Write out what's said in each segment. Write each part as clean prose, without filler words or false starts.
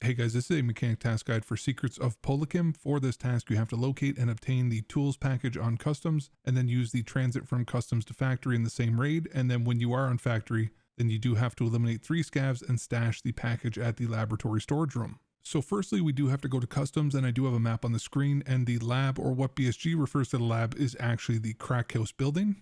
Hey guys, this is a mechanic task guide for Secrets of Polikhim. For this task, you have to locate and obtain the tools package on customs, and then use the transit from customs to factory in the same raid. And then when you are on factory, then you do have to eliminate 3 scavs and stash the package at the laboratory storage room. So firstly, we do have to go to customs, and I do have a map on the screen, and the lab, or what BSG refers to the lab, is actually the crack house building.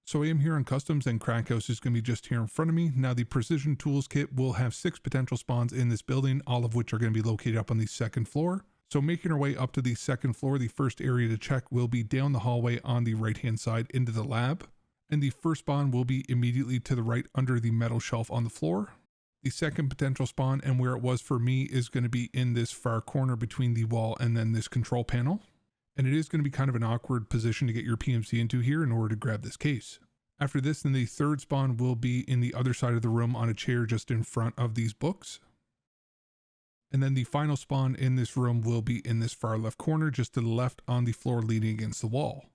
So I am here on customs, and crack house is going to be just here in front of me. Now the precision tools kit will have 6 potential spawns in this building, all of which are going to be located up on the 2nd floor. So making our way up to the 2nd floor, the first area to check will be down the hallway on the right hand side into the lab. And the first spawn will be immediately to the right under the metal shelf on the floor. The second potential spawn, and where it was for me, is going to be in this far corner between the wall and then this control panel. And it is going to be kind of an awkward position to get your PMC into here in order to grab this case. After this, then the third spawn will be in the other side of the room on a chair just in front of these books. And then the final spawn in this room will be in this far left corner just to the left on the floor leaning against the wall.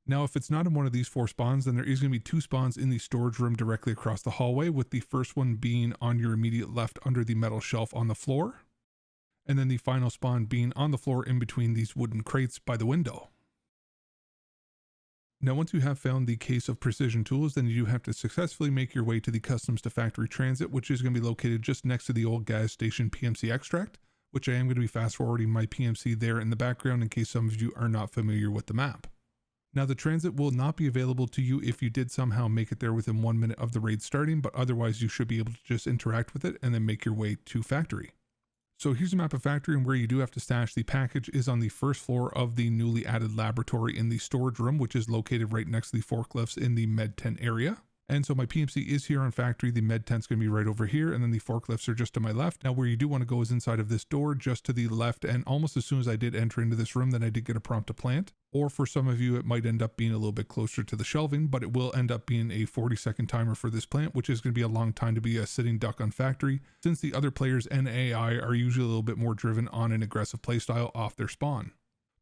Now, if it's not in one of these 4 spawns, then there is going to be 2 spawns in the storage room directly across the hallway, with the first one being on your immediate left under the metal shelf on the floor. And then the final spawn being on the floor in between these wooden crates by the window. Now, once you have found the case of precision tools, then you have to successfully make your way to the customs to factory transit, which is going to be located just next to the old gas station PMC extract, which I am going to be fast forwarding my PMC there in the background in case some of you are not familiar with the map. Now, the transit will not be available to you if you did somehow make it there within 1 minute of the raid starting, but otherwise you should be able to just interact with it and then make your way to factory. So here's a map of factory, and where you do have to stash the package is on the first floor of the newly added laboratory in the storage room, which is located right next to the forklifts in the med tent area. And so my PMC is here on factory, the med tent's going to be right over here, and then the forklifts are just to my left. Now where you do want to go is inside of this door just to the left, and almost as soon as I did enter into this room, then I did get a prompt to plant. Or for some of you, it might end up being a little bit closer to the shelving, but it will end up being a 40-second timer for this plant, which is going to be a long time to be a sitting duck on factory, since the other players and AI are usually a little bit more driven on an aggressive playstyle off their spawn.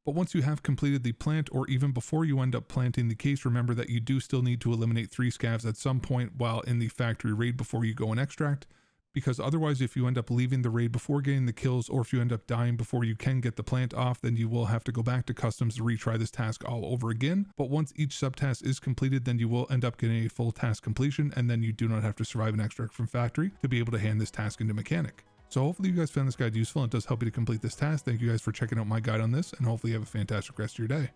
But once you have completed the plant, or even before you end up planting the case, remember that you do still need to eliminate 3 scavs at some point while in the factory raid before you go and extract, because otherwise if you end up leaving the raid before getting the kills, or if you end up dying before you can get the plant off, then you will have to go back to customs to retry this task all over again. But once each subtask is completed, then you will end up getting a full task completion, and then you do not have to survive an extract from factory to be able to hand this task into mechanic. So hopefully you guys found this guide useful and it does help you to complete this task. Thank you guys for checking out my guide on this, and hopefully you have a fantastic rest of your day.